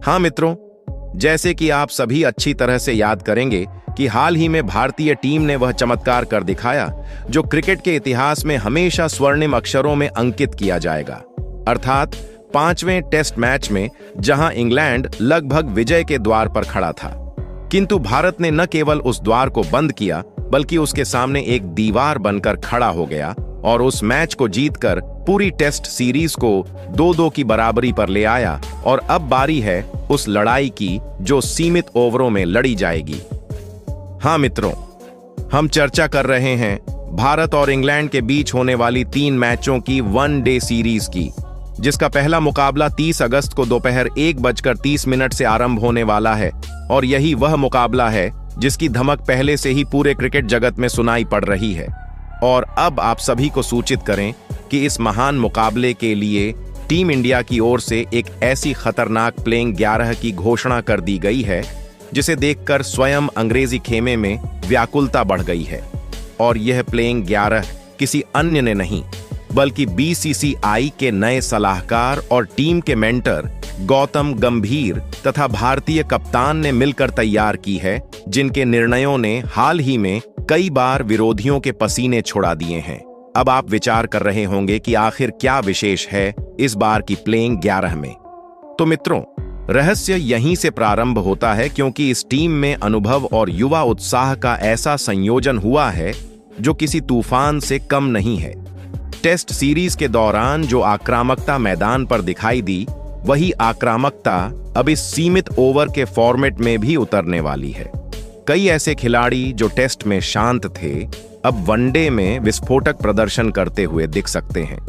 हाँ मित्रों, जैसे कि आप सभी अच्छी तरह से याद करेंगे कि हाल ही में भारतीय टीम ने वह चमत्कार कर दिखाया जो क्रिकेट के इतिहास में हमेशा स्वर्णिम अक्षरों में अंकित किया जाएगा, अर्थात 5वें टेस्ट मैच में जहां इंग्लैंड लगभग विजय के द्वार पर खड़ा था, किंतु भारत ने न केवल उस द्वार को बंद किया बल्कि उसके सामने एक दीवार बनकर खड़ा हो गया और उस मैच को जीतकर पूरी टेस्ट सीरीज को 2-2 की बराबरी पर ले आया। और अब बारी है उस लड़ाई की जो सीमित ओवरों में लड़ी जाएगी। हाँ मित्रों, हम चर्चा कर रहे हैं भारत और इंग्लैंड के बीच होने वाली 3 मैचों की वनडे सीरीज की, जिसका पहला मुकाबला 30 अगस्त को दोपहर 1:30 से आरंभ होने वाला है। और यही वह मुकाबला है जिसकी धमक पहले से ही पूरे क्रिकेट जगत में सुनाई पड़ रही है। और अब आप सभी को सूचित करें कि इस महान मुकाबले के लिए टीम इंडिया की ओर से एक ऐसी खतरनाक प्लेइंग 11 की घोषणा कर दी गई है जिसे देखकर स्वयं अंग्रेजी खेमे में व्याकुलता बढ़ गई है। और यह प्लेइंग 11 किसी अन्य ने नहीं बल्कि BCCI के नए सलाहकार और टीम के मेंटर गौतम गंभीर तथा भारतीय कप्तान ने मिलकर तैयार की है, जिनके निर्णयों ने हाल ही में कई बार विरोधियों के पसीने छुड़ा दिए हैं। अब आप विचार कर रहे होंगे कि आखिर क्या विशेष है इस बार की प्लेइंग 11 में। तो मित्रों, रहस्य यहीं से प्रारंभ होता है, क्योंकि इस टीम में अनुभव और युवा उत्साह का ऐसा संयोजन हुआ है जो किसी तूफान से कम नहीं है। टेस्ट सीरीज के दौरान जो आक्रामकता मैदान पर दिखाई दी, वही आक्रामकता अब इस सीमित ओवर के फॉर्मेट में भी उतरने वाली है। कई ऐसे खिलाड़ी जो टेस्ट में शांत थे, अब वनडे में विस्फोटक प्रदर्शन करते हुए दिख सकते हैं।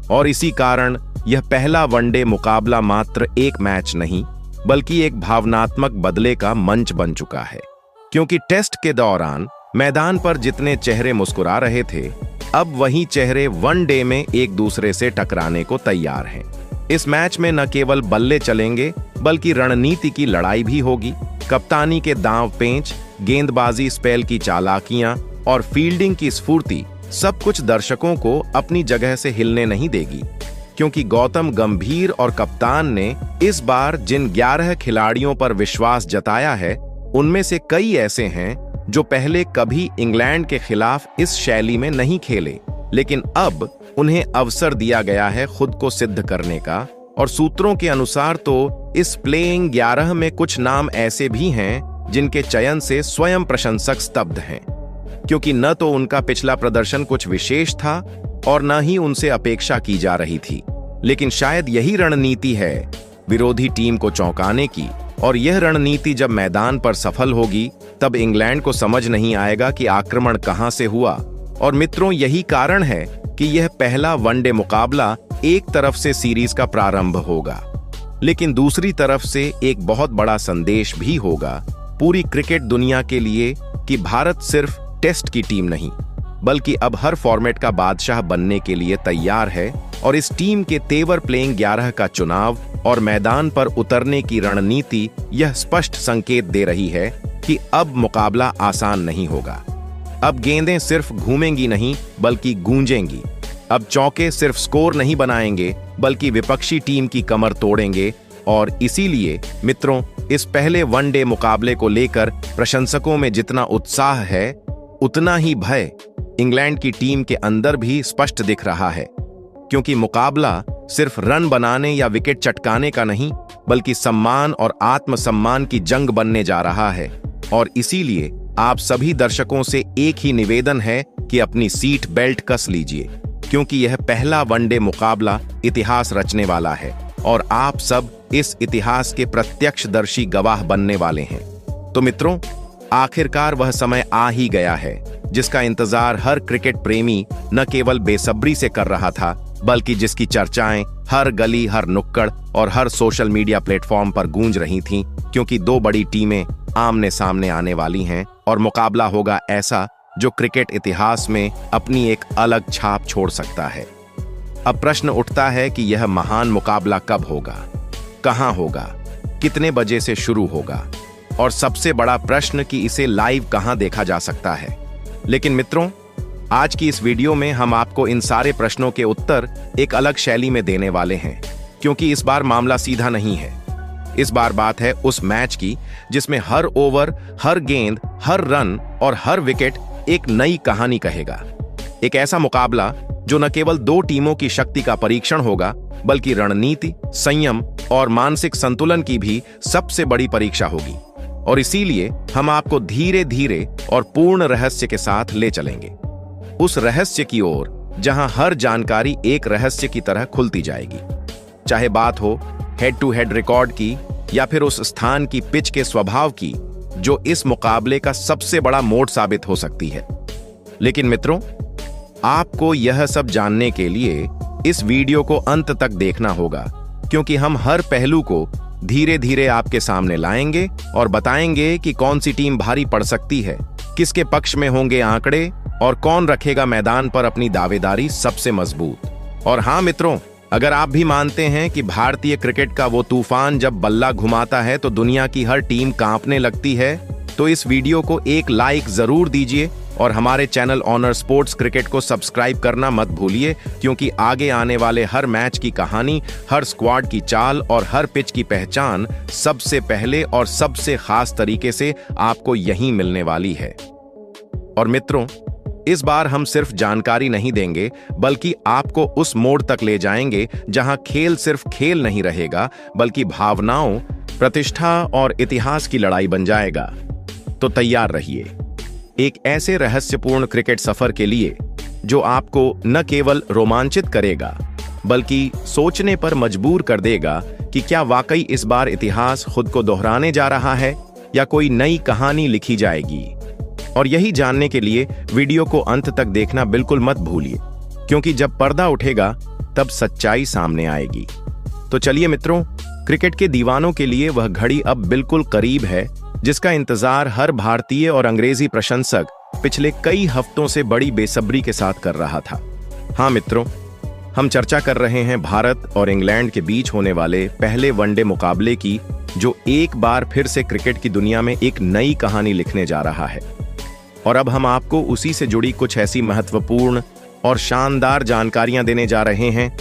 और इसी कारण यह पहला वनडे मुकाबला मात्र एक मैच नहीं बल्कि एक भावनात्मक बदले का मंच बन चुका है, क्योंकि टेस्ट के दौरान मैदान पर जितने चेहरे मुस्कुरा रहे थे, अब वही चेहरे वनडे में एक दूसरे से टकराने को तैयार हैं। इस मैच में न केवल बल्ले चलेंगे बल्कि रणनीति की लड़ाई भी होगी। कप्तानी के दांव पेंच, गेंदबाजी स्पेल की चालाकियां और फील्डिंग की स्फूर्ति सब कुछ दर्शकों को अपनी जगह से हिलने नहीं देगी, क्योंकि गौतम गंभीर और कप्तान ने इस बार जिन 11 खिलाड़ियों पर विश्वास जताया है, उनमें से कई ऐसे हैं जो पहले कभी इंग्लैंड के खिलाफ इस शैली में नहीं खेले, लेकिन अब उन्हें अवसर दिया गया है खुद को सिद्ध करने का। और सूत्रों के अनुसार तो इस प्लेइंग 11 में कुछ नाम ऐसे भी हैं जिनके चयन से स्वयं प्रशंसक स्तब्ध हैं, क्योंकि न तो उनका पिछला प्रदर्शन कुछ विशेष था और न ही उनसे अपेक्षा की जा रही थी। लेकिन शायद यही रणनीति है विरोधी टीम को चौंकाने की, और यह रणनीति जब मैदान पर सफल होगी तब इंग्लैंड को समझ नहीं आएगा कि आक्रमण कहां से हुआ। और मित्रों, यही कारण है कि यह पहला वनडे मुकाबला एक तरफ से सीरीज का प्रारंभ होगा, लेकिन दूसरी तरफ से एक बहुत बड़ा संदेश भी होगा पूरी क्रिकेट दुनिया के लिए कि भारत सिर्फ टेस्ट की टीम नहीं बल्कि अब हर फॉर्मेट का बादशाह बनने के लिए तैयार है। और इस टीम के तेवर प्लेइंग 11 का चुनाव और मैदान पर उतरने की रणनीति यह स्पष्ट संकेत दे रही है कि अब मुकाबला आसान नहीं होगा। अब गेंदें सिर्फ घूमेंगी नहीं बल्कि गूंजेंगी। अब चौके सिर्फ स्कोर नहीं बनाएंगे बल्कि विपक्षी टीम की कमर तोड़ेंगे। और इसीलिए मित्रों, इस पहले वनडे मुकाबले को लेकर प्रशंसकों में जितना उत्साह है, उतना ही भय इंग्लैंड की टीम के अंदर भी स्पष्ट दिख रहा है, क्योंकि मुकाबला सिर्फ रन बनाने या विकेट चटकाने का नहीं बल्कि सम्मान और आत्मसम्मान की जंग बनने जा रहा है। और इसीलिए आप सभी दर्शकों से एक ही निवेदन है कि अपनी सीट बेल्ट कस लीजिए, क्योंकि यह पहला वनडे मुकाबला इतिहास रचने वाला है और आप सब इस इतिहास के प्रत्यक्षदर्शी गवाह बनने वाले हैं। तो मित्रों, आखिरकार वह समय आ ही गया है जिसका इंतजार हर क्रिकेट प्रेमी न केवल बेसब्री से कर रहा था बल्कि जिसकी चर्चाएं हर गली, हर नुक्कड़ और हर सोशल मीडिया प्लेटफॉर्म पर गूंज रही थीं, क्योंकि 2 बड़ी टीमें आमने सामने आने वाली हैं और मुकाबला होगा ऐसा जो क्रिकेट इतिहास में अपनी एक अलग छाप छोड़ सकता है। अब प्रश्न उठता है कि यह महान मुकाबला कब होगा, कहां होगा, कितने बजे से शुरू होगा, और सबसे बड़ा प्रश्न कि इसे लाइव कहां देखा जा सकता है। लेकिन मित्रों, आज की इस वीडियो में हम आपको इन सारे प्रश्नों के उत्तर एक अलग शैली में देने वाले हैं, क्योंकि इस बार मामला सीधा नहीं है। इस बार बात है उस मैच की जिसमें हर ओवर, हर गेंद, हर रन और हर विकेट एक नई कहानी कहेगा। एक ऐसा मुकाबला जो न केवल दो टीमों की शक्ति का परीक्षण होगा, बल्कि रणनीति, संयम और मानसिक संतुलन की भी सबसे बड़ी परीक्षा होगी। और इसीलिए हम आपको धीरे धीरे और पूर्ण रहस्य के साथ ले चलेंगे उस रहस्य की ओर जहां हर जानकारी एक रहस्य की तरह खुलती जाएगी। चाहे बात हो हेड टू हेड रिकॉर्ड की या फिर उस स्थान की पिच के स्वभाव की जो इस मुकाबले का सबसे बड़ा मोड़ साबित हो सकती है। लेकिन मित्रों, आपको यह सब जानने के लिए इस वीडियो को अंत तक देखना होगा, क्योंकि हम हर पहलू को धीरे धीरे आपके सामने लाएंगे और बताएंगे कि कौन सी टीम भारी पड़ सकती है, किसके पक्ष में होंगे आंकड़े और कौन रखेगा मैदान पर अपनी दावेदारी सबसे मजबूत। और हां मित्रों, अगर आप भी मानते हैं कि भारतीय क्रिकेट का वो तूफान जब बल्ला घुमाता है तो दुनिया की हर टीम कांपने लगती है, तो इस वीडियो को एक लाइक जरूर दीजिए और हमारे चैनल ऑनर स्पोर्ट्स क्रिकेट को सब्सक्राइब करना मत भूलिए, क्योंकि आगे आने वाले हर मैच की कहानी, हर स्क्वाड की चाल और हर पिच की पहचान सबसे पहले और सबसे खास तरीके से आपको यहीं मिलने वाली है। और मित्रों, इस बार हम सिर्फ जानकारी नहीं देंगे, बल्कि आपको उस मोड़ तक ले जाएंगे जहां खेल सिर्फ खेल नहीं रहेगा, बल्कि भावनाओं, प्रतिष्ठा और इतिहास की लड़ाई बन जाएगा। तो तैयार रहिए एक ऐसे रहस्यपूर्ण क्रिकेट सफर के लिए जो आपको न केवल रोमांचित करेगा, बल्कि सोचने पर मजबूर कर देगा कि क्या वाकई इस बार इतिहास खुद को दोहराने जा रहा है या कोई नई कहानी लिखी जाएगी। और यही जानने के लिए वीडियो को अंत तक देखना बिल्कुल मत भूलिए, क्योंकि जब पर्दा उठेगा तब सच्चाई सामने आएगी। तो चलिए मित्रों, क्रिकेट के दीवानों के लिए वह घड़ी अब बिल्कुल करीब है जिसका इंतजार हर भारतीय और अंग्रेजी प्रशंसक पिछले कई हफ्तों से बड़ी बेसब्री के साथ कर रहा था। हाँ मित्रों, हम चर्चा कर रहे हैं भारत और इंग्लैंड के बीच होने वाले पहले वनडे मुकाबले की, जो एक बार फिर से क्रिकेट की दुनिया में एक नई कहानी लिखने जा रहा है। और अब हम आपको उसी से जुड़ी कुछ ऐसी महत्वपूर्ण और शानदार जानकारियां देने जा रहे हैं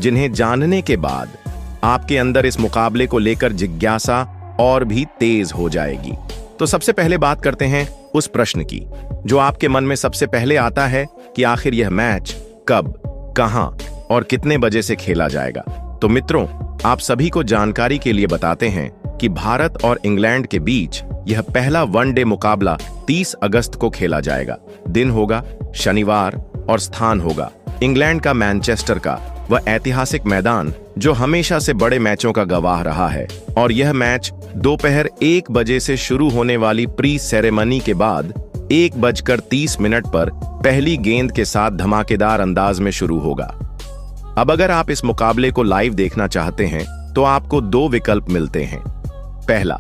जिन्हें जानने के बाद आपके अंदर इस मुकाबले को लेकर जिज्ञासा और भी तेज हो जाएगी। तो सबसे पहले बात करते हैं उस प्रश्न की जो आपके मन में सबसे पहले आता है कि आखिर यह मैच कब, कहां और कितने बजे से खेला जाएगा। तो मित्रों, आप सभी को जानकारी के लिए बताते हैं कि भारत और इंग्लैंड के बीच यह पहला वनडे मुकाबला 30 अगस्त को खेला जाएगा। दिन होगा शनिवार और स्थान होगा इंग्लैंड का मैनचेस्टर का वह ऐतिहासिक मैदान जो हमेशा से बड़े मैचों का गवाह रहा है। और यह मैच दोपहर 1 बजे से शुरू होने वाली प्री सेरेमनी के बाद 1:30 पर पहली गेंद के साथ धमाकेदार अंदाज में शुरू होगा। अब अगर आप इस मुकाबले को लाइव देखना चाहते हैं तो आपको 2 विकल्प मिलते हैं। पहला,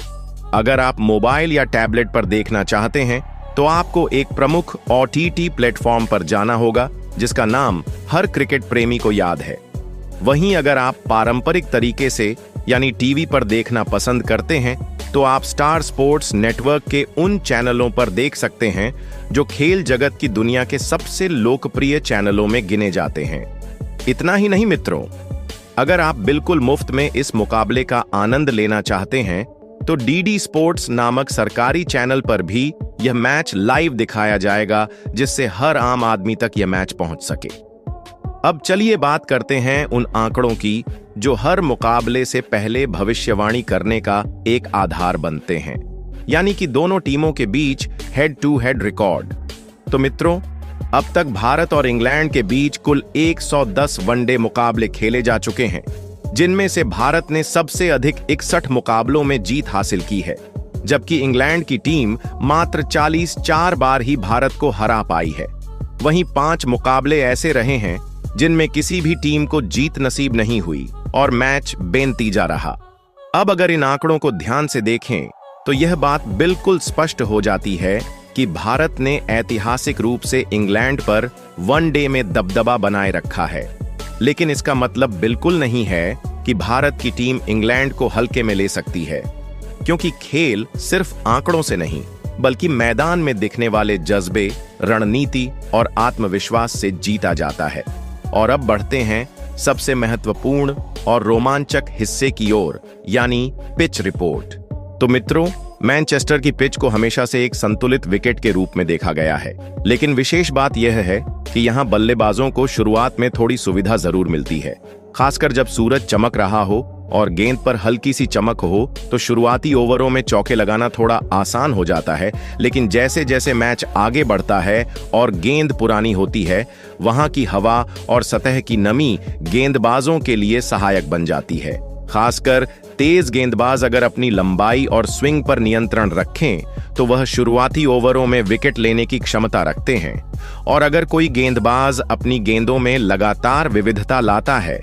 अगर आप मोबाइल या टैबलेट पर देखना चाहते हैं तो आपको एक प्रमुख OTT प्लेटफॉर्म पर जाना होगा जिसका नाम हर क्रिकेट प्रेमी को याद है। वहीं अगर आप पारंपरिक तरीके से यानी टीवी पर देखना पसंद करते हैं तो आप स्टार स्पोर्ट्स नेटवर्क के उन चैनलों पर देख सकते हैं जो खेल जगत की दुनिया के सबसे लोकप्रिय चैनलों में गिने जाते हैं। इतना ही नहीं मित्रों, अगर आप बिल्कुल मुफ्त में इस मुकाबले का आनंद लेना चाहते हैं तो DD स्पोर्ट्स नामक सरकारी चैनल पर भी यह मैच लाइव दिखाया जाएगा, जिससे हर आम आदमी तक यह मैच पहुंच सके। अब चलिए बात करते हैं उन आंकड़ों की जो हर मुकाबले से पहले भविष्यवाणी करने का एक आधार बनते हैं, यानी कि दोनों टीमों के बीच हेड टू हेड रिकॉर्ड। तो मित्रों, अब तक भारत और इंग्लैंड के बीच कुल 110 वनडे मुकाबले खेले जा चुके हैं, जिनमें से भारत ने सबसे अधिक 61 मुकाबलों में जीत हासिल की है, जबकि इंग्लैंड की टीम मात्र 44 बार ही भारत को हरा पाई है। वहीं 5 मुकाबले ऐसे रहे हैं जिनमें किसी भी टीम को जीत नसीब नहीं हुई और मैच बेनतीजा रहा। अब अगर इन आंकड़ों को ध्यान से देखें तो यह बात बिल्कुल स्पष्ट हो जाती है कि भारत ने ऐतिहासिक रूप से इंग्लैंड पर वनडे में दबदबा बनाए रखा है। लेकिन इसका मतलब बिल्कुल नहीं है कि भारत की टीम इंग्लैंड को हल्के में ले सकती है, क्योंकि खेल सिर्फ आंकड़ों से नहीं बल्कि मैदान में दिखने वाले जज्बे, रणनीति और आत्मविश्वास से जीता जाता है। और अब बढ़ते हैं सबसे महत्वपूर्ण और रोमांचक हिस्से की ओर, यानी पिच रिपोर्ट। तो मित्रों, मैनचेस्टर की पिच को हमेशा से एक संतुलित विकेट के रूप में देखा गया है, लेकिन विशेष बात यह है कि यहाँ बल्लेबाजों को शुरुआत में थोड़ी सुविधा जरूर मिलती है। खासकर जब सूरज चमक रहा हो और गेंद पर हल्की सी चमक हो तो शुरुआती ओवरों में चौके लगाना थोड़ा आसान हो जाता है। लेकिन जैसे जैसे मैच आगे बढ़ता है और गेंद पुरानी होती है, वहां की हवा और सतह की नमी गेंदबाजों के लिए सहायक बन जाती है। खासकर तेज गेंदबाज अगर अपनी लंबाई और स्विंग पर नियंत्रण रखें तो वह शुरुआती ओवरों में विकेट लेने की क्षमता रखते हैं। और अगर कोई गेंदबाज अपनी गेंदों में लगातार विविधता लाता है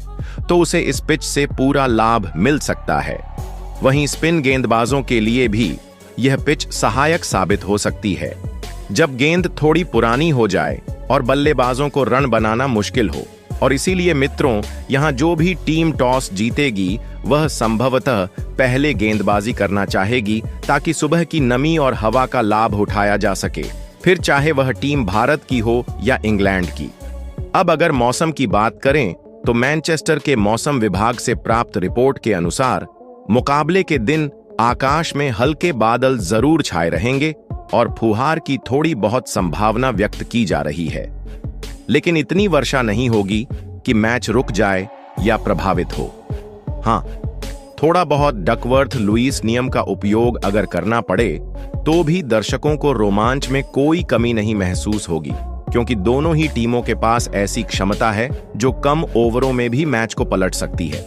तो उसे इस पिच से पूरा लाभ मिल सकता है। वहीं स्पिन गेंदबाजों के लिए भी यह पिच सहायक साबित हो सकती है, जब गेंद थोड़ी पुरानी हो जाए और बल्लेबाजों को रन बनाना मुश्किल हो। और इसीलिए मित्रों, यहां जो भी टीम टॉस जीतेगी वह संभवतः पहले गेंदबाजी करना चाहेगी, ताकि सुबह की नमी और हवा का लाभ उठाया जा सके, फिर चाहे वह टीम भारत की हो या इंग्लैंड की। अब अगर मौसम की बात करें तो मैनचेस्टर के मौसम विभाग से प्राप्त रिपोर्ट के अनुसार मुकाबले के दिन आकाश में हल्के बादल जरूर छाए रहेंगे और फुहार की थोड़ी बहुत संभावना व्यक्त की जा रही है। लेकिन इतनी वर्षा नहीं होगी कि मैच रुक जाए या प्रभावित हो। हाँ, थोड़ा बहुत डकवर्थ लुईस नियम का उपयोग अगर करना पड़े तो भी दर्शकों को रोमांच में कोई कमी नहीं महसूस होगी, क्योंकि दोनों ही टीमों के पास ऐसी क्षमता है जो कम ओवरों में भी मैच को पलट सकती है।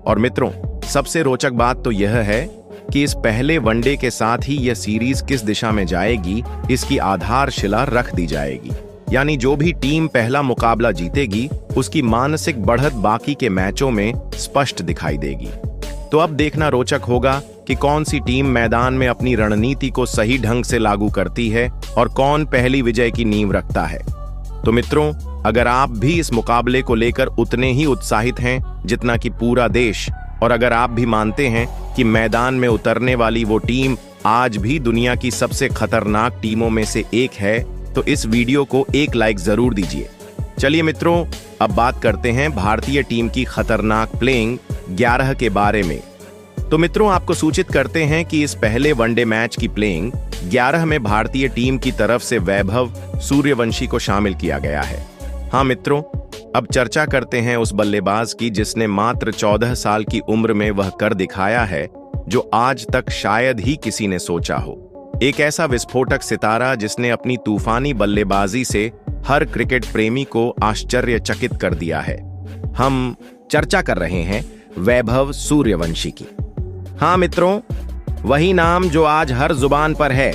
और मित्रों, सबसे रोचक बात तो यह है कि इस पहले वनडे के साथ ही यह सीरीज किस दिशा में जाएगी, इसकी आधारशिला रख दी जाएगी। यानी जो भी टीम पहला मुकाबला जीतेगी उसकी मानसिक बढ़त बाकी के मैचों में स्पष्ट दिखाई देगी। तो अब देखना रोचक होगा कि कौन सी टीम मैदान में अपनी रणनीति को सही ढंग से लागू करती है और कौन पहली विजय की नींव रखता है। तो मित्रों, अगर आप भी इस मुकाबले को लेकर उतने ही उत्साहित हैं जितना कि पूरा देश, और अगर आप भी मानते हैं कि मैदान में उतरने वाली वो टीम आज भी दुनिया की सबसे खतरनाक टीमों में से एक है, तो इस वीडियो को एक लाइक जरूर दीजिए। चलिए मित्रों, अब बात करते हैं भारतीय टीम की खतरनाक प्लेइंग 11 के बारे में। तो मित्रों, आपको सूचित करते हैं कि इस पहले वनडे मैच की प्लेइंग 11 में भारतीय टीम की तरफ से वैभव सूर्यवंशी को शामिल किया गया है। हाँ मित्रों, अब चर्चा करते हैं उस बल्लेबाज की जिसने मात्र 14 साल की उम्र में वह कर दिखाया है जो आज तक शायद ही किसी ने सोचा हो। एक ऐसा विस्फोटक सितारा जिसने अपनी तूफानी बल्लेबाजी से हर क्रिकेट प्रेमी को आश्चर्यचकित कर दिया है। हम चर्चा कर रहे हैं वैभव सूर्यवंशी की। हाँ मित्रों, वही नाम जो आज हर जुबान पर है,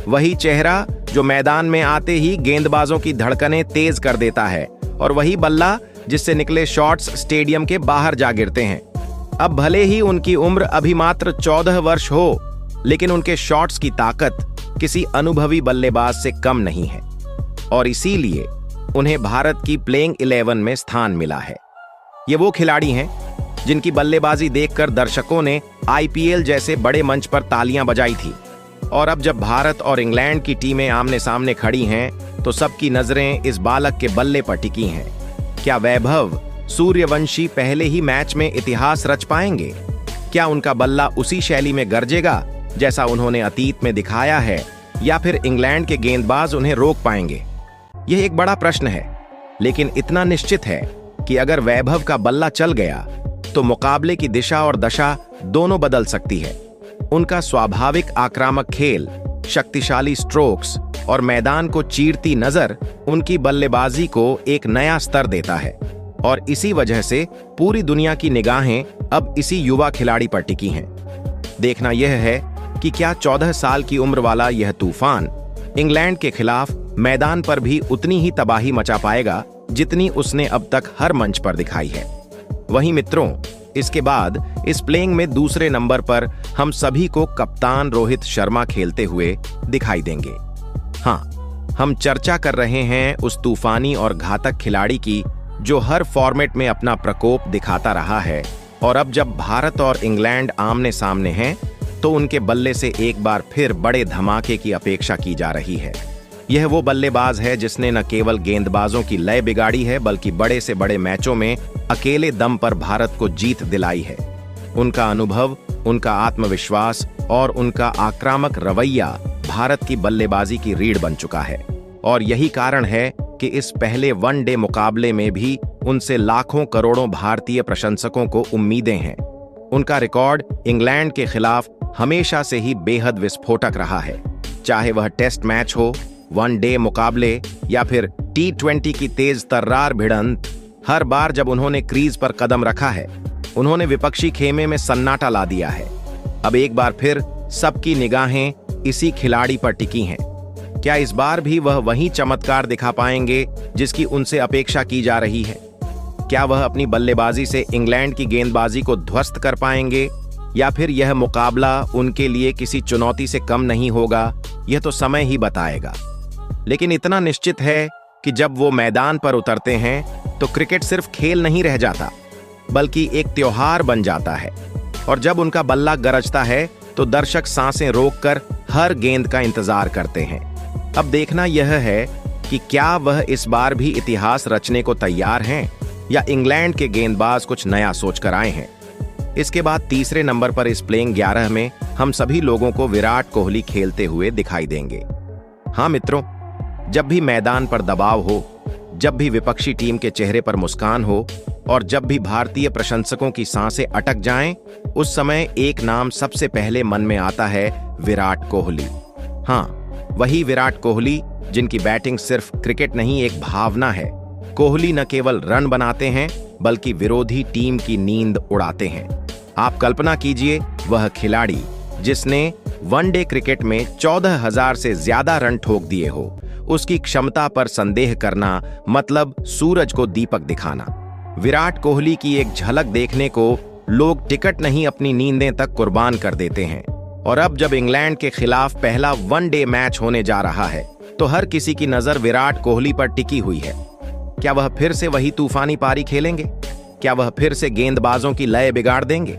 वही चेहरा जो मैदान में आते ही गेंदबाजों की धड़कनें तेज कर देता है, और वही बल्ला जिससे निकले शॉट्स स्टेडियम के बाहर जा गिरते हैं। अब भले ही उनकी उम्र अभी मात्र 14 वर्ष हो, लेकिन उनके शॉट्स की ताकत किसी अनुभवी बल्लेबाज से कम नहीं है, और इसीलिए उन्हें भारत की प्लेइंग 11 में स्थान मिला है। ये वो खिलाड़ी हैं जिनकी बल्लेबाजी देखकर दर्शकों ने आईपीएल जैसे बड़े मंच पर तालियां बजाई थी, और अब जब भारत और इंग्लैंड की टीमें आमने सामने खड़ी हैं तो सबकी नजरें इस बालक के बल्ले पर टिकी हैं। क्या वैभव सूर्यवंशी पहले ही मैच में इतिहास रच पाएंगे? क्या उनका बल्ला उसी शैली में गरजेगा जैसा उन्होंने अतीत में दिखाया है, या फिर इंग्लैंड के गेंदबाज उन्हें रोक पाएंगे? यह एक बड़ा प्रश्न है, लेकिन इतना निश्चित है कि अगर वैभव का बल्ला चल गया तो मुकाबले की दिशा और दशा दोनों बदल सकती है। उनका स्वाभाविक आक्रामक खेल, शक्तिशाली स्ट्रोक्स और मैदान को चीरती नजर उनकी बल्लेबाजी को एक नया स्तर देता है, और इसी वजह से पूरी दुनिया की निगाहें अब इसी युवा खिलाड़ी पर टिकी हैं। देखना यह है कि क्या 14 साल की उम्र वाला यह तूफान इंग्लैंड के खिलाफ मैदान पर भी उतनी ही तबाही मचा पाएगा जितनी उसने अब तक हर मंच पर दिखाई है। वहीं मित्रों, इसके बाद इस प्लेइंग में दूसरे नंबर पर हम सभी को कप्तान रोहित शर्मा खेलते हुए दिखाई देंगे। हाँ, हम चर्चा कर रहे हैं उस तूफानी और घातक खिलाड़ी की जो हर फॉर्मेट में अपना प्रकोप दिखाता रहा है, और अब जब भारत और इंग्लैंड आमने सामने हैं तो उनके बल्ले से एक बार फिर बड़े धमाके की अपेक्षा की जा रही है। यह वो बल्लेबाज है जिसने न केवल गेंदबाजों की लय बिगाड़ी है बल्कि बड़े से बड़े मैचों में अकेले दम पर भारत को जीत दिलाई है। उनका अनुभव, उनका आत्मविश्वास और उनका आक्रामक रवैया भारत की बल्लेबाजी की रीढ़ बन चुका है। और यही कारण है कि इस पहले वनडे मुकाबले में भी उनसे लाखों करोड़ों भारतीय प्रशंसकों को उम्मीदें हैं। उनका रिकॉर्ड इंग्लैंड के खिलाफ हमेशा से ही बेहद विस्फोटक रहा है, चाहे वह टेस्ट मैच हो, वनडे मुकाबले या फिर T20 की तेज तर्रार भिड़ंत। हर बार जब उन्होंने क्रीज पर कदम रखा है, उन्होंने विपक्षी खेमे में सन्नाटा ला दिया है। अब एक बार फिर सबकी निगाहें इसी खिलाड़ी पर टिकी हैं। क्या इस बार भी वह वही चमत्कार दिखा पाएंगे जिसकी उनसे अपेक्षा की जा रही है? क्या वह अपनी बल्लेबाजी से इंग्लैंड की गेंदबाजी को ध्वस्त कर पाएंगे, या फिर यह मुकाबला उनके लिए किसी चुनौती से कम नहीं होगा? यह तो समय ही बताएगा। लेकिन इतना निश्चित है कि जब वो मैदान पर उतरते हैं तो क्रिकेट सिर्फ खेल नहीं रह जाता, बल्कि एक त्योहार बन जाता है। और जब उनका बल्ला गरजता है तो दर्शक सांसें रोककर हर गेंद का इंतजार करते हैं। अब देखना यह है कि क्या वह इस बार भी इतिहास रचने को तैयार हैं, या इंग्लैंड के गेंदबाज कुछ नया सोचकर आए हैं। इसके बाद तीसरे नंबर पर इस प्लेइंग 11 में हम सभी लोगों को विराट कोहली खेलते हुए दिखाई देंगे। हाँ मित्रों, जब भी मैदान पर दबाव हो, जब भी विपक्षी टीम के चेहरे पर मुस्कान हो और जब भी भारतीय प्रशंसकों की सांसें अटक जाएं, उस समय एक नाम सबसे पहले मन में आता है, विराट कोहली। हाँ, वही विराट कोहली जिनकी बैटिंग सिर्फ क्रिकेट नहीं, एक भावना है। कोहली न केवल रन बनाते हैं बल्कि विरोधी टीम की नींद उड़ाते हैं। आप कल्पना कीजिए, वह खिलाड़ी जिसने वनडे क्रिकेट में 14,000 से ज्यादा रन ठोक दिए हो, उसकी क्षमता पर संदेह करना मतलब सूरज को दीपक दिखाना। विराट कोहली की एक झलक देखने को लोग टिकट नहीं, अपनी नींदें तक कुर्बान कर देते हैं। और अब जब इंग्लैंड के खिलाफ पहला वनडे मैच होने जा रहा है तो हर किसी की नजर विराट कोहली पर टिकी हुई है। क्या वह फिर से वही तूफानी पारी खेलेंगे? क्या वह फिर से गेंदबाजों की लय बिगाड़ देंगे?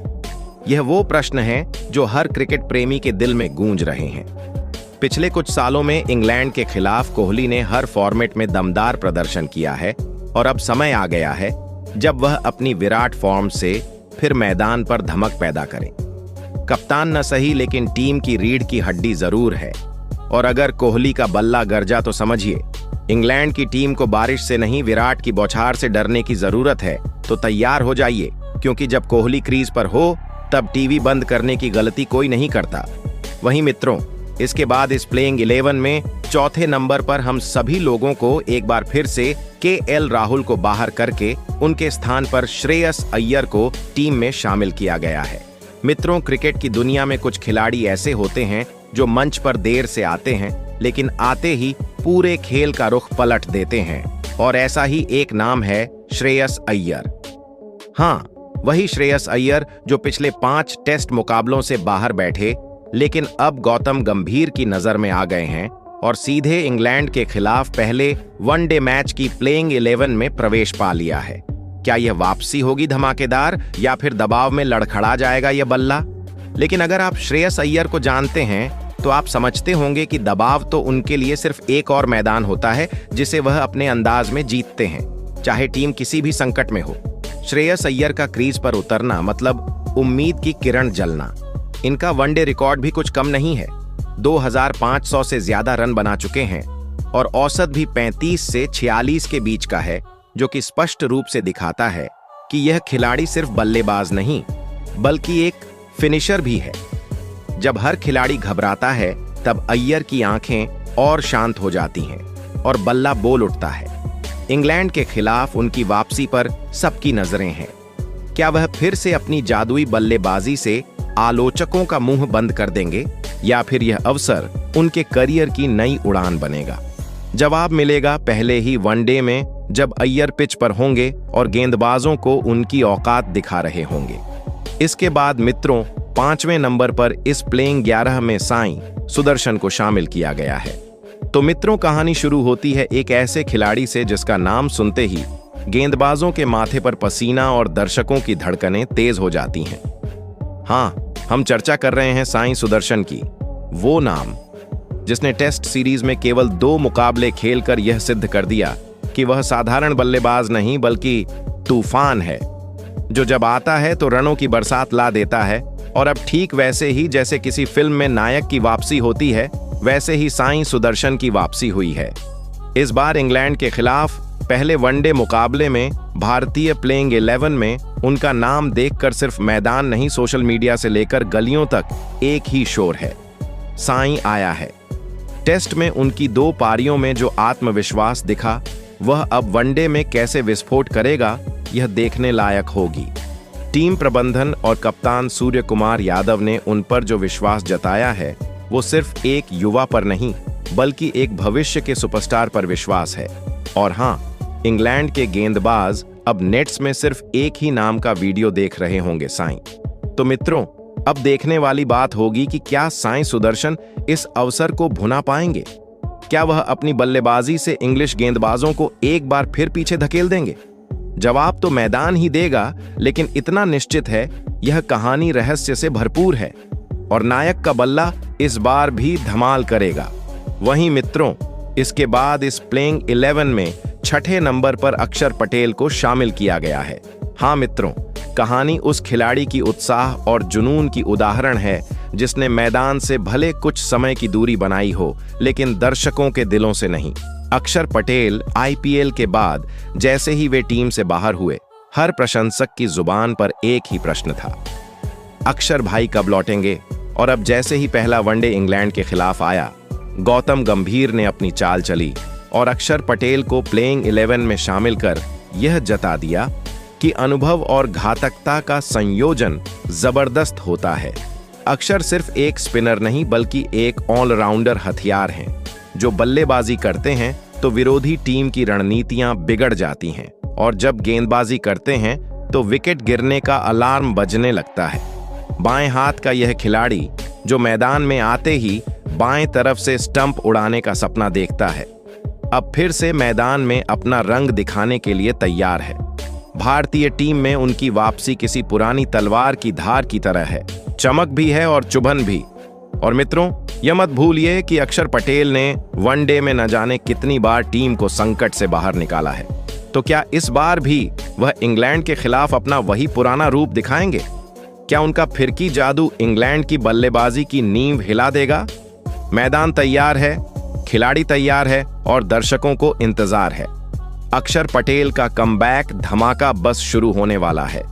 यह वो प्रश्न है जो हर क्रिकेट प्रेमी के दिल में गूंज रहे हैं। पिछले कुछ सालों में इंग्लैंड के खिलाफ कोहली ने हर फॉर्मेट में दमदार प्रदर्शन किया है और अब समय आ गया है जब वह अपनी विराट फॉर्म से फिर मैदान पर धमक पैदा करें। कप्तान न सही, लेकिन टीम की रीढ़ की हड्डी जरूर है। और अगर कोहली का बल्ला गरजा तो समझिए, इंग्लैंड की टीम को बारिश से नहीं, विराट की बौछार से डरने की जरूरत है। तो तैयार हो जाइए, क्योंकि जब कोहली क्रीज पर हो तब टीवी बंद करने की गलती कोई नहीं करता। वहीं मित्रों, इसके बाद इस प्लेइंग 11 में चौथे नंबर पर हम सभी लोगों को एक बार फिर से KL राहुल को बाहर करके उनके स्थान पर श्रेयस अय्यर को टीम में शामिल किया गया है। मित्रों, क्रिकेट की दुनिया में कुछ खिलाड़ी ऐसे होते हैं जो मंच पर देर से आते हैं, लेकिन आते ही पूरे खेल का रुख पलट देते हैं। और ऐसा ही एक नाम है श्रेयस अय्यर। हाँ, वही श्रेयस अय्यर जो पिछले 5 टेस्ट मुकाबलों से बाहर बैठे, लेकिन अब गौतम गंभीर की नजर में आ गए हैं और सीधे इंग्लैंड के खिलाफ पहले वनडे मैच की प्लेइंग 11 में प्रवेश पा लिया है। क्या यह वापसी होगी धमाकेदार, या फिर दबाव में लड़खड़ा जाएगा यह बल्ला? लेकिन अगर आप श्रेयस अय्यर को जानते हैं तो आप समझते होंगे कि दबाव तो उनके लिए सिर्फ एक और मैदान होता है जिसे वह अपने अंदाज में जीतते हैं, चाहे टीम किसी भी संकट में हो। श्रेयस अय्यर का क्रीज पर उतरना मतलब उम्मीद की किरण जलना। इनका वनडे रिकॉर्ड भी कुछ कम नहीं है। 2500 से ज्यादा रन बना चुके हैं और औसत भी 35 से 46 के बीच का है, जो कि स्पष्ट रूप से दिखाता है कि यह खिलाड़ी सिर्फ बल्लेबाज नहीं बल्कि एक फिनिशर भी है। जब हर खिलाड़ी घबराता है तब अय्यर की आंखें और शांत हो जाती हैं और बल्ला बोल उठता है। इंग्लैंड के खिलाफ उनकी वापसी पर सबकी नजरें हैं। क्या वह फिर से अपनी जादुई बल्लेबाजी से आलोचकों का मुंह बंद कर देंगे, या फिर यह अवसर उनके करियर की नई उड़ान बनेगा? जवाब मिलेगा पहले ही वनडे में, जब अय्यर पिच पर होंगे और गेंदबाजों को उनकी औकात दिखा रहे होंगे। इसके बाद मित्रों, 5वें नंबर पर इस प्लेइंग 11 में साई सुदर्शन को शामिल किया गया है। तो मित्रों, कहानी शुरू होती है एक ऐसे खिलाड़ी से जिसका नाम सुनते ही गेंदबाजों के माथे पर पसीना और दर्शकों की धड़कनें तेज हो जाती हैं। हाँ, हम चर्चा कर रहे हैं साई सुदर्शन की। वो नाम जिसने टेस्ट सीरीज में केवल 2 मुकाबले खेलकर यह सिद्ध कर दिया कि वह साधारण बल्लेबाज नहीं बल्कि तूफान है, जो जब आता है तो रनों की बरसात ला देता है। और अब ठीक वैसे ही जैसे किसी फिल्म में नायक की वापसी होती है, वैसे ही साईं सुदर्शन की वापसी हुई है। इस बार इंग्लैंड के खिलाफ पहले वनडे मुकाबले में भारतीय प्लेइंग 11 में उनका नाम देखकर सिर्फ मैदान नहीं, सोशल मीडिया से लेकर गलियों तक एक ही शोर है, साईं आया है। टेस्ट में उनकी 2 पारियों में जो आत्मविश्वास दिखा, वह अब वनडे में कैसे विस्फोट करेगा, यह देखने लायक होगी। टीम प्रबंधन और कप्तान सूर्य कुमार यादव ने उन पर जो विश्वास जताया है, वो सिर्फ एक युवा पर नहीं बल्कि एक भविष्य के सुपरस्टार पर विश्वास है। और हाँ, इंग्लैंड के गेंदबाज अब नेट्स में सिर्फ एक ही नाम का वीडियो देख रहे होंगे, साईं। तो मित्रों, अब देखने वाली बात होगी कि क्या साईं सुदर्शन इस अवसर को भुना पाएंगे? क्या वह अपनी बल्लेबाजी से इंग्लिश गेंदबाजों को एक बार फिर पीछे धकेल देंगे? जवाब तो मैदान ही देगा, लेकिन इतना निश्चित है, यह कहानी रहस्य से भरपूर है और नायक का बल्ला इस बार भी धमाल करेगा। वहीं मित्रों, इसके बाद इस प्लेइंग 11 में 6ठे नंबर पर अक्षर पटेल को शामिल किया गया है। हाँ मित्रों, कहानी उस खिलाड़ी की उत्साह और जुनून की उदाहरण है जिसने मैदान से भले कुछ समय की दूरी बनाई हो, लेकिन दर्शकों के दिलों से नहीं। अक्षर पटेल आईपीएल के बाद जैसे ही वे टीम से बाहर हुए, हर प्रशंसक की जुबान पर एक ही प्रश्न था, अक्षर भाई कब लौटेंगे? और अब जैसे ही पहला वनडे इंग्लैंड के खिलाफ आया, गौतम गंभीर ने अपनी चाल चली और अक्षर पटेल को प्लेइंग 11 में शामिल कर यह जता दिया कि अनुभव और घातकता का संयोजन जबरदस्त होता है। अक्षर सिर्फ एक स्पिनर नहीं बल्कि एक ऑलराउंडर हथियार हैं, जो बल्लेबाजी करते हैं तो विरोधी टीम की रणनीतियां बिगड़ जाती हैं, और जब गेंदबाजी करते हैं तो विकेट गिरने का अलार्म बजने लगता है। बाएं हाथ का यह खिलाड़ी जो मैदान में आते ही बाएं तरफ से स्टंप उड़ाने का सपना देखता है, अब फिर से मैदान में अपना रंग दिखाने के लिए तैयार है। भारतीय टीम में उनकी वापसी किसी पुरानी तलवार की धार की तरह है, चमक भी है और चुभन भी। और मित्रों, यह मत भूलिए कि अक्षर पटेल ने वनडे में न जाने कितनी बार टीम को संकट से बाहर निकाला है, तो क्या इस बार भी वह इंग्लैंड के खिलाफ अपना वही पुराना रूप दिखाएंगे? क्या उनका फिरकी जादू इंग्लैंड की बल्लेबाजी की नींव हिला देगा? मैदान तैयार है, खिलाड़ी तैयार है और दर्शकों को इंतजार है। अक्षर पटेल का कमबैक धमाका बस शुरू होने वाला है।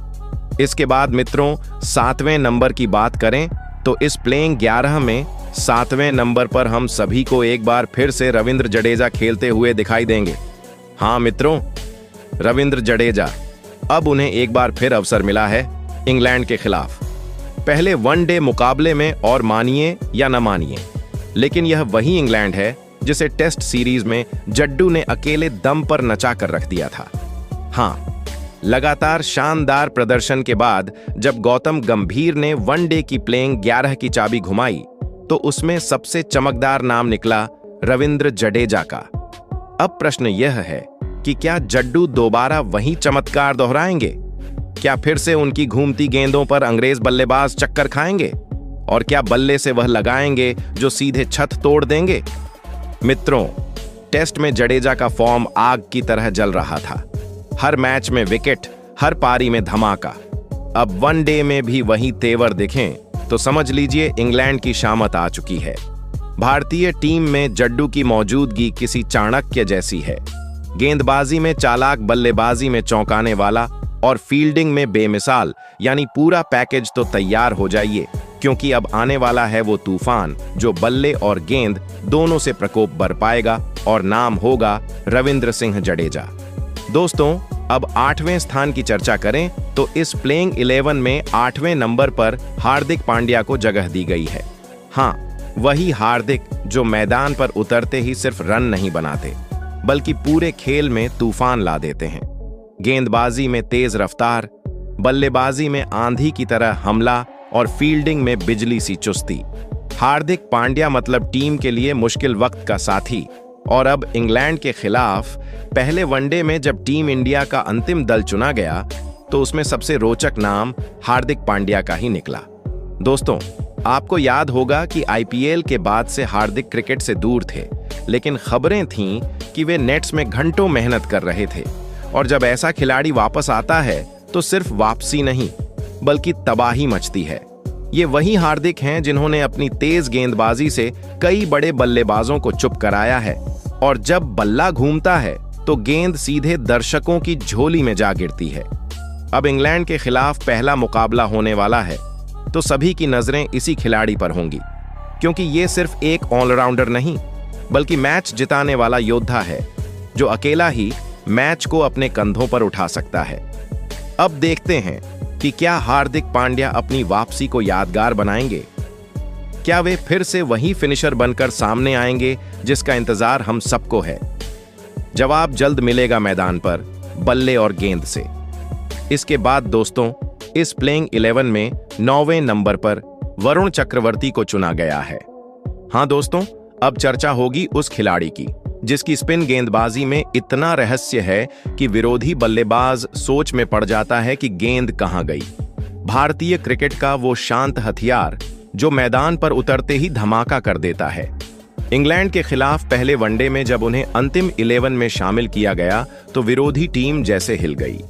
इसके बाद मित्रों, 7वें नंबर की बात करें तो इस प्लेइंग 11 में 7वें नंबर पर हम सभी को एक बार फिर से रविंद्र जडेजा खेलते हुए दिखाई देंगे। हाँ मित्रों, रविंद्र जडेजा, अब उन्हें एक बार फिर अवसर मिला है इंग्लैंड के खिलाफ। पहले वनडे मुकाबले में, और मानिए या न मानिए, लेकिन यह वही इंग्लैंड है जिसे टेस्ट सीरीज में जड्डू ने अकेले दम पर नचा कर रख दिया था। हाँ, लगातार शानदार प्रदर्शन के बाद जब गौतम गंभीर ने वनडे की प्लेइंग 11 की चाबी घुमाई, तो उसमें सबसे चमकदार नाम निकला रविंद्र जडेजा का। अब प्रश्न यह है कि क्या जड्डू दोबारा वही चमत्कार दोहराएंगे? क्या फिर से उनकी घूमती गेंदों पर अंग्रेज बल्लेबाज चक्कर खाएंगे? और क्या बल्ले से वह लगाएंगे जो सीधे छत तोड़ देंगे? मित्रों, टेस्ट में जडेजा का फॉर्म आग की तरह जल रहा था। हर मैच में विकेट, हर पारी में धमाका। अब वनडे में भी वही तेवर दिखें तो समझ लीजिए इंग्लैंड की शामत आ चुकी है। भारतीय टीम में जड्डू की मौजूदगी किसी चाणक्य जैसी है। गेंदबाजी में चालाक, बल्लेबाजी में चौंकाने वाला और फील्डिंग में बेमिसाल, यानी पूरा पैकेज तो तैयार हो जाइए, क्योंकि अब आने वाला है वो तूफान जो बल्ले और गेंद दोनों से प्रकोप बरपाएगा, और नाम होगा रविंद्र सिंह जडेजा। दोस्तों, अब 8वें स्थान की चर्चा करें तो इस प्लेइंग 11 में 8वें नंबर पर हार्दिक पांड्या को जगह दी गई है। हाँ, वही हार्दिक जो मैदान पर उतरते ही सिर्फ रन नहीं बनाते, बल्कि पूरे खेल में तूफान ला देते हैं। गेंदबाजी में तेज रफ्तार, बल्लेबाजी में आंधी की तरह हमला और फील्डिंग में बिजली सी चुस्ती। हार्दिक पांड्या मतलब टीम के लिए मुश्किल वक्त का साथी। और अब इंग्लैंड के खिलाफ पहले वनडे में जब टीम इंडिया का अंतिम दल चुना गया, तो उसमें सबसे रोचक नाम हार्दिक पांड्या का ही निकला। दोस्तों, आपको याद होगा कि आईपीएल के बाद से हार्दिक क्रिकेट से दूर थे, लेकिन खबरें थीं कि वे नेट्स में घंटों मेहनत कर रहे थे। और जब ऐसा खिलाड़ी वापस आता है तो सिर्फ वापसी नहीं बल्कि तबाही मचती है। ये वही हार्दिक हैं जिन्होंने अपनी तेज गेंदबाजी से कई बड़े बल्लेबाजों को चुप कराया है, और जब बल्ला घूमता है तो गेंद सीधे दर्शकों की झोली में जा गिरती है। अब इंग्लैंड के खिलाफ पहला मुकाबला होने वाला है, तो सभी की नजरें इसी खिलाड़ी पर होंगी, क्योंकि ये सिर्फ एक ऑलराउंडर नहीं बल्कि मैच जिताने वाला योद्धा है, जो अकेला ही मैच को अपने कंधों पर उठा सकता है। अब देखते हैं कि क्या हार्दिक पांड्या अपनी वापसी को यादगार बनाएंगे। क्या वे फिर से वही फिनिशर बनकर सामने आएंगे जिसका इंतजार हम सबको है। जवाब जल्द मिलेगा मैदान पर, बल्ले और गेंद से। इसके बाद दोस्तों, इस प्लेइंग 11 में 9वें नंबर पर वरुण चक्रवर्ती को चुना गया है। हाँ दोस्तों, अब चर्चा होगी उस खिलाड़ी की जिसकी स्पिन गेंदबाजी में इतना रहस्य है कि विरोधी बल्लेबाज सोच में पड़ जाता है कि गेंद कहां गई। भारतीय क्रिकेट का वो शांत हथियार जो मैदान पर उतरते ही धमाका कर देता है। इंग्लैंड के खिलाफ पहले वनडे में जब उन्हें अंतिम 11 में शामिल किया गया तो विरोधी टीम जैसे हिल गई।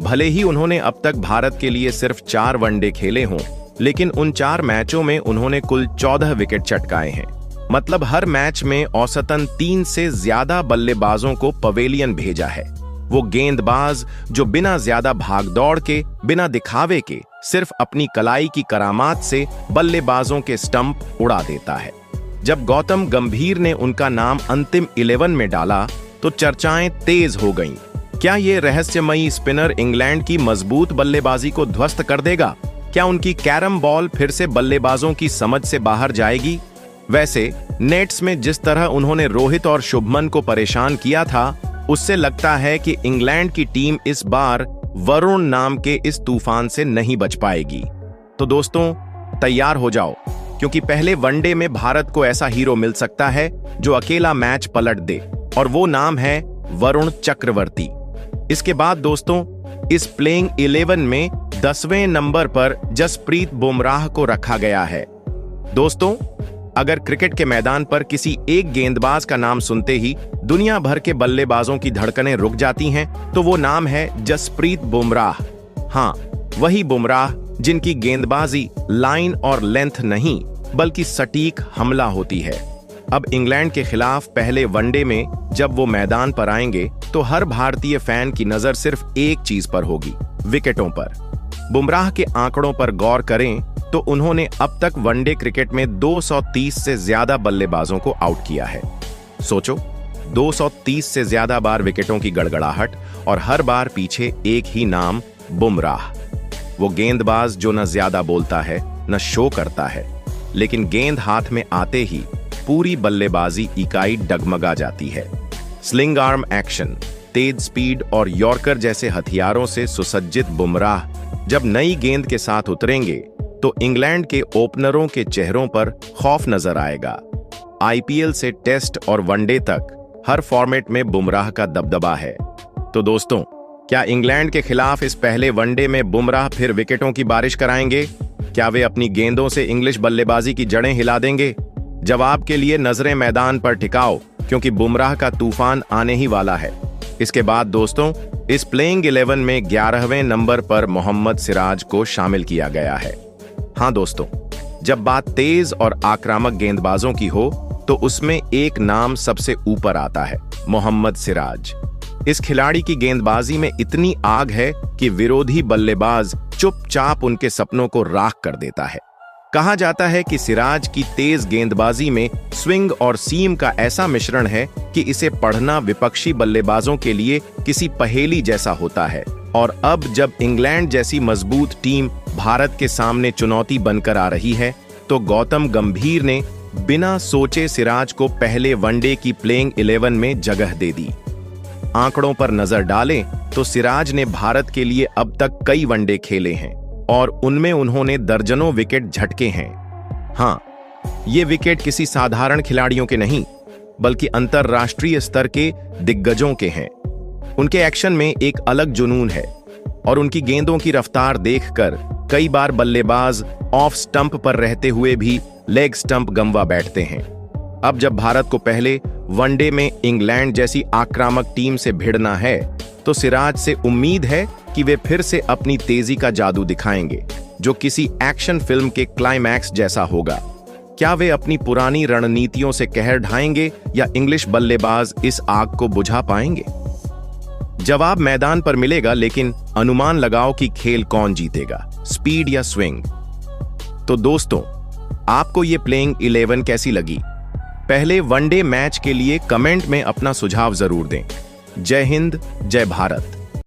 भले ही उन्होंने अब तक भारत के लिए सिर्फ 4 वनडे खेले हों, लेकिन उन 4 मैचों में उन्होंने कुल 14 विकेट चटकाए हैं। मतलब हर मैच में औसतन 3 से ज्यादा बल्लेबाजों को पवेलियन भेजा है। वो गेंदबाज जो बिना ज्यादा भागदौड़ के, बिना दिखावे के, सिर्फ अपनी कलाई की करामात से बल्लेबाजों के स्टंप उड़ा देता है। जब गौतम गंभीर ने उनका नाम अंतिम 11 में डाला तो चर्चाएं तेज हो गईं। क्या ये रहस्यमयी स्पिनर इंग्लैंड की मजबूत बल्लेबाजी को ध्वस्त कर देगा? क्या उनकी कैरम बॉल फिर से बल्लेबाजों की समझ से बाहर जाएगी? वैसे नेट्स में जिस तरह उन्होंने रोहित और शुभमन को परेशान किया था, उससे लगता है कि इंग्लैंड की टीम इस बार वरुण नाम के इस तूफान से नहीं बच पाएगी। तो दोस्तों, तैयार हो जाओ, क्योंकि पहले वनडे में भारत को ऐसा हीरो मिल सकता है जो अकेला मैच पलट दे, और वो नाम है वरुण चक्रवर्ती। इसके बाद दोस्तों, इस प्लेइंग 11 में 10वें नंबर पर जसप्रीत बुमराह को रखा गया है। दोस्तों, अगर क्रिकेट के मैदान पर किसी एक गेंदबाज का नाम सुनते ही दुनिया भर के बल्लेबाजों की धड़कनें रुक जाती हैं, तो वो नाम है जसप्रीत बुमराह। हाँ, वही बुमराह जिनकी गेंदबाजी लाइन और लेंथ नहीं बल्कि सटीक हमला होती है। अब इंग्लैंड के खिलाफ पहले वनडे में जब वो मैदान पर आएंगे तो हर भारतीय फैन की नजर सिर्फ एक चीज पर होगी, विकेटों पर। बुमराह के आंकड़ों पर गौर करें तो उन्होंने अब तक वनडे क्रिकेट में 230 से ज्यादा बल्लेबाजों को आउट किया है। सोचो, 230 से ज्यादा बार विकेटों की गड़गड़ाहट, और हर बार पीछे एक ही नाम, बुमराह। वो गेंदबाज जो न ज्यादा बोलता है न शो करता है, लेकिन गेंद हाथ में आते ही पूरी बल्लेबाजी इकाई डगमगा जाती है। स्लिंग आर्म एक्शन, तेज स्पीड और यॉर्कर जैसे हथियारों से सुसज्जित बुमराह जब नई गेंद के साथ उतरेंगे तो इंग्लैंड के ओपनरों के चेहरों पर खौफ नजर आएगा। आईपीएल से टेस्ट और वनडे तक हर फॉर्मेट में बुमराह का दबदबा है। तो दोस्तों, क्या इंग्लैंड के खिलाफ इस पहले वनडे में बुमराह फिर विकेटों की बारिश कराएंगे? क्या वे अपनी गेंदों से इंग्लिश बल्लेबाजी की जड़ें हिला देंगे? जवाब के लिए नजरें मैदान पर टिकाओ, क्योंकि बुमराह का तूफान आने ही वाला है। इसके बाद दोस्तों, इस प्लेइंग 11 में 11वें नंबर पर मोहम्मद सिराज को शामिल किया गया है। हाँ दोस्तों, जब बात तेज और आक्रामक गेंदबाजों की हो तो उसमें एक नाम सबसे ऊपर आता है, मोहम्मद सिराज। इस खिलाड़ी की गेंदबाजी में इतनी आग है कि विरोधी बल्लेबाज चुपचाप उनके सपनों को राख कर देता है। कहा जाता है कि सिराज की तेज गेंदबाजी में स्विंग और सीम का ऐसा मिश्रण है कि इसे पढ़ना विपक्षी बल्लेबाजों के लिए किसी पहेली जैसा होता है। और अब जब इंग्लैंड जैसी मजबूत टीम भारत के सामने चुनौती बनकर आ रही है, तो गौतम गंभीर ने बिना सोचे सिराज को पहले वनडे की प्लेइंग 11 में जगह दे दी। आंकड़ों पर नजर डालें तो सिराज ने भारत के लिए अब तक कई वनडे खेले हैं और उनमें उन्होंने दर्जनों विकेट झटके हैं। हाँ, ये विकेट किसी साधारण खिलाड़ियों के नहीं बल्कि अंतरराष्ट्रीय स्तर के दिग्गजों के हैं। उनके एक्शन में एक अलग जुनून है और उनकी गेंदों की रफ्तार देखकर कई बार बल्लेबाज ऑफ स्टंप पर रहते हुए भी लेग स्टंप गंवा बैठते हैं। अब जब भारत को पहले वनडे में इंग्लैंड जैसी आक्रामक टीम से भिड़ना है, तो सिराज से उम्मीद है कि वे फिर से अपनी तेजी का जादू दिखाएंगे, जो किसी एक्शन फिल्म के क्लाइमैक्स जैसा होगा। क्या वे अपनी पुरानी रणनीतियों से कहर ढाएंगे या इंग्लिश बल्लेबाज इस आग को बुझा पाएंगे? जवाब मैदान पर मिलेगा, लेकिन अनुमान लगाओ कि खेल कौन जीतेगा, स्पीड या स्विंग? तो दोस्तों, आपको ये प्लेइंग 11 कैसी लगी? पहले वनडे मैच के लिए कमेंट में अपना सुझाव जरूर दें। जय हिंद, जय भारत।